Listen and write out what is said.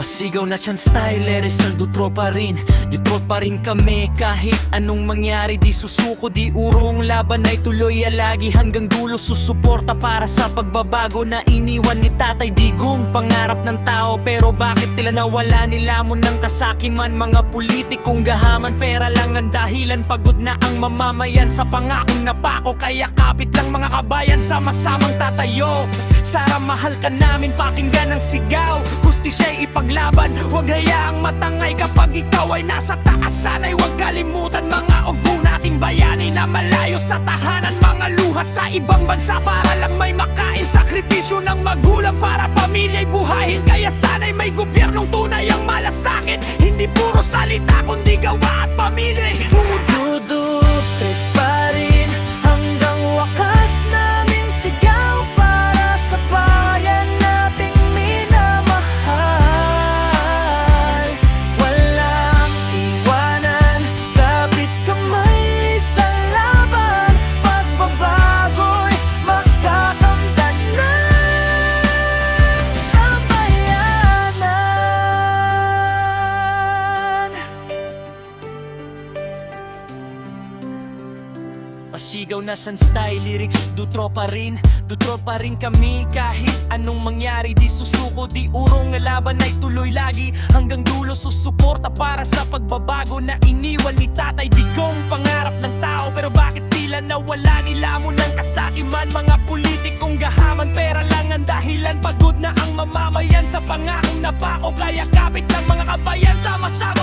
Pasigaw na tiyan style, Eresal Dutro pa rin. Dutro pa rin kami kahit anong mangyari. Di susuko, di urong laban ay tuloy alagi. Hanggang dulo susuporta para sa pagbabago na iniwan ni Tatay Digong. Pangarap ng tao pero bakit nila nawala? Nilamon ng kasakiman mga politikong gahaman. Pera lang ang dahilan, pagod na ang mamamayan sa pangakong napako. Kaya kapit lang mga kabayan, sama-samang tatayo. Sara, mahal ka namin, pakinggan ang sigaw. Gusti siya'y ipaglaban, huwag hayaang matangay. Kapag ikaw ay nasa taas, sana'y huwag kalimutan mga uvo nating bayani na malayo sa tahanan. Mga luha sa ibang bansa para lang may makain. Sakripisyo ng magulang para pamilya'y buhayin. Kaya sana'y may gobyernong tunay ang malasakit. Hindi puro salita kundi gawa at pamilya. Dudutret pa rin hanggang wakas naming sigaw para sa bayan nating minamahal. Walang iwanan, kapit kamay sa laban. Pagbabago'y magkakamtan na sa bayanan. Pasigaw na san style, lyrics Dutro pa rin. Dutro pa rin kami kahit anong mangyari. Di susuko, di urong, laban ay tuloy lagi. Hanggang dulo susuporta para sa pagbabago na iniwan ni Tatay Digong. Pangarap ng tao pero bakit tila nawala? Nilamon ng kasakiman mga politikong gahaman. Pera lang ang dahilan, pagod na ang mamamayan sa pangakong napako. Kaya kapit lang mga kabayan, sama-sama